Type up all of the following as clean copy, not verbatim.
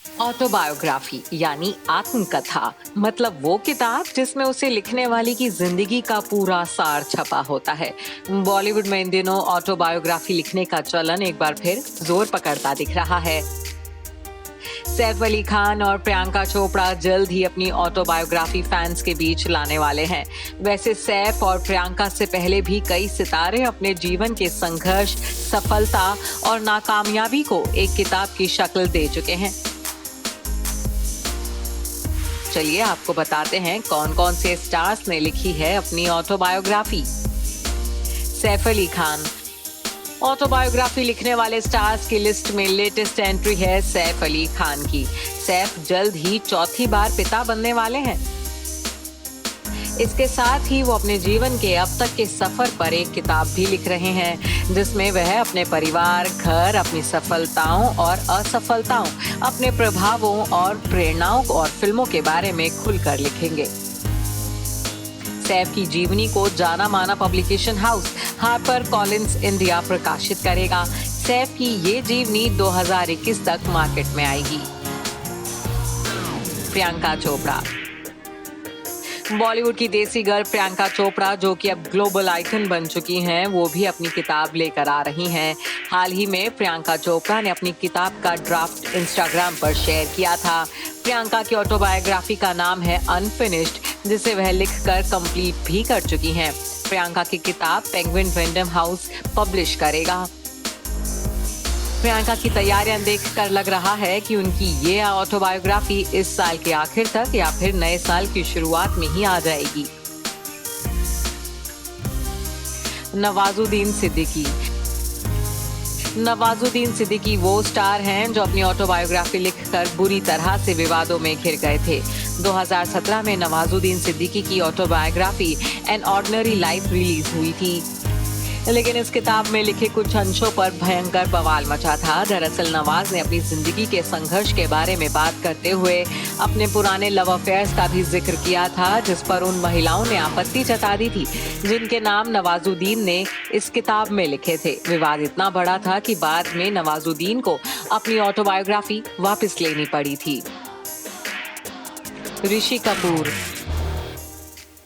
Autobiography यानी आत्मकथा मतलब वो किताब जिसमें उसे लिखने वाले की जिंदगी का पूरा सार छपा होता है। बॉलीवुड में इन दिनों ऑटोबायोग्राफी लिखने का चलन एक बार फिर जोर पकड़ता दिख रहा है। सैफ अली खान और प्रियंका चोपड़ा जल्द ही अपनी ऑटोबायोग्राफी फैंस के बीच लाने वाले हैं। वैसे सैफ और प्रियंका से पहले भी कई सितारे अपने जीवन के संघर्ष, सफलता और नाकामयाबी को एक किताब की शक्ल दे चुके हैं। चलिए आपको बताते हैं कौन कौन से स्टार्स ने लिखी है अपनी ऑटोबायोग्राफी। सैफ अली खान। ऑटोबायोग्राफी लिखने वाले स्टार्स की लिस्ट में लेटेस्ट एंट्री है सैफ अली खान की। सैफ जल्द ही चौथी बार पिता बनने वाले हैं। इसके साथ ही वो अपने जीवन के अब तक के सफर पर एक किताब भी लिख रहे हैं, जिसमें वह अपने परिवार, घर, अपनी सफलताओं और असफलताओं, अपने प्रभावों और प्रेरणाओं और फिल्मों के बारे में खुलकर लिखेंगे। सैफ की जीवनी को जाना माना publication house Harper Collins India प्रकाशित करेगा। सैफ की ये जीवनी 2021 तक मार्केट में आएगी। प्रियंका चोपड़ा। बॉलीवुड की देसी गर्ल प्रियंका चोपड़ा, जो कि अब ग्लोबल आइकन बन चुकी हैं, वो भी अपनी किताब लेकर आ रही हैं। हाल ही में प्रियंका चोपड़ा ने अपनी किताब का ड्राफ्ट इंस्टाग्राम पर शेयर किया था। प्रियंका की ऑटोबायोग्राफी का नाम है अनफिनिश्ड, जिसे वह लिखकर कंप्लीट भी कर चुकी हैं। प्रियंका की किताब पेंगुइन रैंडम हाउस पब्लिश करेगा। प्रियंका की तैयारियां देखकर लग रहा है कि उनकी ये ऑटोबायोग्राफी इस साल के आखिर तक या फिर नए साल की शुरुआत में ही आ जाएगी। नवाजुद्दीन सिद्दीकी। नवाजुद्दीन सिद्दीकी वो स्टार हैं जो अपनी ऑटोबायोग्राफी लिखकर बुरी तरह से विवादों में घिर गए थे। 2017 में नवाजुद्दीन सिद्दीकी की autobiography an ordinary life release हुई थी, लेकिन इस किताब में लिखे कुछ अंशों पर भयंकर बवाल मचा था। दरअसल नवाज ने अपनी जिंदगी के संघर्ष के बारे में बात करते हुए अपने पुराने लव अफेयर्स का भी जिक्र किया था, जिस पर उन महिलाओं ने आपत्ति जता दी थी जिनके नाम नवाजुद्दीन ने इस किताब में लिखे थे। विवाद इतना बड़ा था कि बाद में नवाजुद्दीन को अपनी ऑटोबायोग्राफी वापस लेनी पड़ी थी। ऋषि कपूर।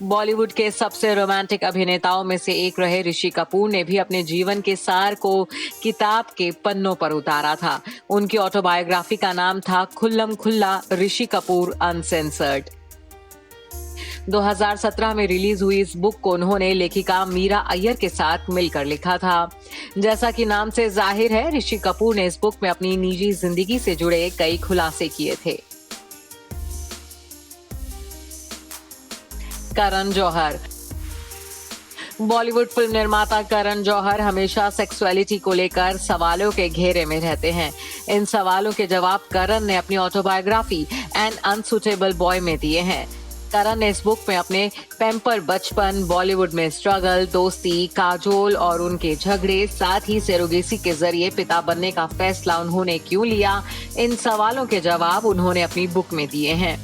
बॉलीवुड के सबसे रोमांटिक अभिनेताओं में से एक रहे ऋषि कपूर ने भी अपने जीवन के सार को किताब के पन्नों पर उतारा था। उनकी ऑटोबायोग्राफी का नाम था खुल्लम खुल्ला ऋषि कपूर अनसेंसर्ड। 2017 में रिलीज हुई इस बुक को उन्होंने लेखिका मीरा अय्यर के साथ मिलकर लिखा था। जैसा कि नाम से जाहिर है, ऋषि कपूर ने इस बुक में अपनी निजी जिंदगी से जुड़े कई खुलासे किए थे। करण जौहर। बॉलीवुड फिल्म निर्माता करण जौहर हमेशा सेक्सुअलिटी को लेकर सवालों के घेरे में रहते हैं। इन सवालों के जवाब करण ने अपनी ऑटोबायोग्राफी एन अनसुटेबल बॉय में दिए हैं। करण ने इस बुक में अपने पैम्पर बचपन, बॉलीवुड में स्ट्रगल, दोस्ती, काजोल और उनके झगड़े, साथ ही सेरोगेसी के जरिए पिता बनने का फैसला उन्होंने क्यों लिया, इन सवालों के जवाब उन्होंने अपनी बुक में दिए हैं।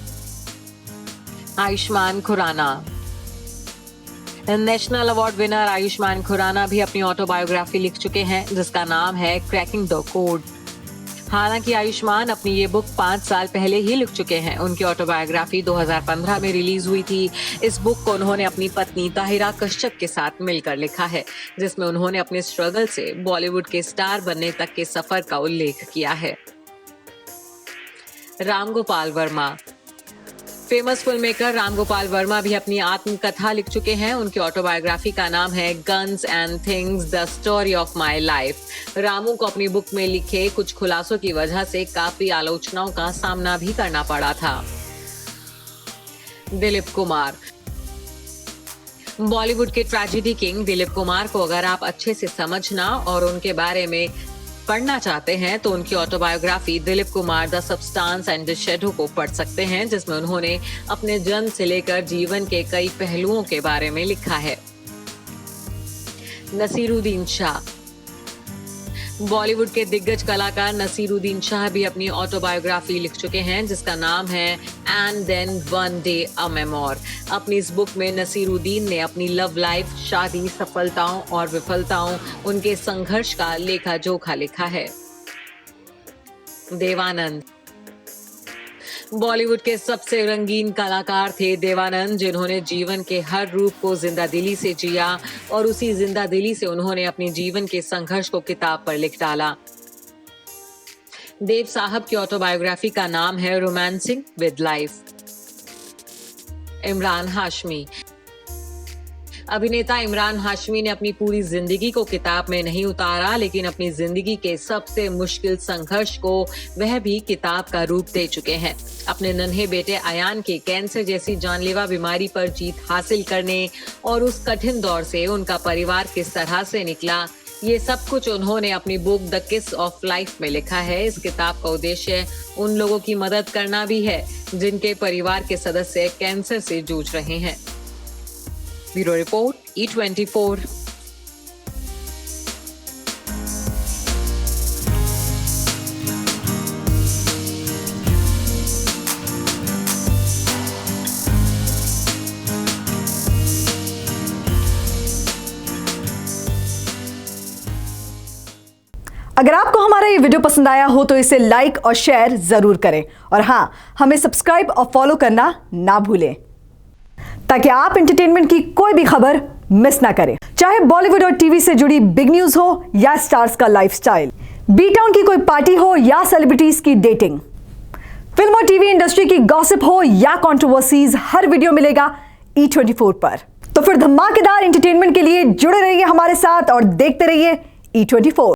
Ayushmann Khurana. National award winner Ayushmann Khurana भी अपनी ऑटोबायोग्राफी लिख चुके हैं, जिसका नाम है क्रैकिंग द कोड। हालांकि आयुष्मान अपनी ये बुक 5 साल पहले ही लिख चुके हैं। उनकी ऑटोबायोग्राफी 2015 में रिलीज हुई थी। इस बुक को उन्होंने अपनी पत्नी ताहिरा कश्यप के साथ मिलकर लिखा है, जिसमें उन्होंने अपने स्ट्रगल से बॉलीवुड के स्टार बनने तक के सफर का उल्लेख किया है। Ramgopal Verma. Famous film maker Ramgopal Verma भी अपनी आत्मकथा लिख चुके हैं। उनकी ऑटोबायोग्राफी का नाम है guns and things the story of my life. Ramu को अपनी बुक में लिखे कुछ खुलासों की वजह से काफी आलोचनाओं का सामना भी करना पड़ा था। दिलीप कुमार। बॉलीवुड के ट्रेजेडी किंग दिलीप कुमार को अगर आप अच्छे से समझना और उनके बारे में पढ़ना चाहते हैं तो उनकी autobiography Dilip Kumar the substance and the shadow को पढ़ सकते हैं, जिसमें उन्होंने अपने जन्म से लेकर जीवन के कई पहलुओं के बारे में लिखा है। नसीरुद्दीन शाह। बॉलीवुड के दिग्गज कलाकार नसीरुद्दीन शाह भी अपनी ऑटोबायोग्राफी लिख चुके हैं, जिसका नाम है and then one day a memoir. अपनी इस बुक में नसीरुद्दीन ने अपनी लव लाइफ, शादी, सफलताओं और विफलताओं, उनके संघर्ष का लेखा जोखा लिखा है। देवानंद। बॉलीवुड के सबसे रंगीन कलाकार थे देवानंद, जिन्होंने जीवन के हर रूप को जिंदादिली से जिया और उसी जिंदादिली से उन्होंने अपने जीवन के संघर्ष को किताब पर लिख डाला। देव साहब की ऑटोबायोग्राफी का नाम है romancing with life. Imran Hashmi. अभिनेता इमरान हाशमी ने अपनी पूरी जिंदगी को किताब में नहीं उतारा, लेकिन अपनी जिंदगी के सबसे मुश्किल संघर्ष को वह भी किताब का रूप दे चुके हैं। अपने नन्हे बेटे अयान के कैंसर जैसी जानलेवा बीमारी पर जीत हासिल करने और उस कठिन दौर से उनका परिवार किस तरह से निकला, ये सब कुछ उन्होंने अपनी बुक द किस ऑफ लाइफ में लिखा है। इस किताब का उद्देश्य उन लोगों की मदद करना भी है जिनके परिवार के सदस्य कैंसर से जूझ रहे हैं। Bureau report, E24। अगर आपको हमारा ये वीडियो पसंद आया हो तो इसे लाइक और शेयर जरूर करें और हाँ, हमें सब्सक्राइब और फॉलो करना ना भूलें ताकि आप एंटरटेनमेंट की कोई भी खबर मिस ना करें, चाहे बॉलीवुड और टीवी से जुड़ी बिग न्यूज हो या स्टार्स का लाइफस्टाइल, बी टाउन की कोई पार्टी हो या सेलिब्रिटीज की डेटिंग, फिल्म और टीवी इंडस्ट्री की गॉसिप हो या कंट्रोवर्सीज, हर वीडियो मिलेगा E24 पर। तो फिर धमाकेदार एंटरटेनमेंट के लिए जुड़े रहिए हमारे साथ और देखते रहिए E24।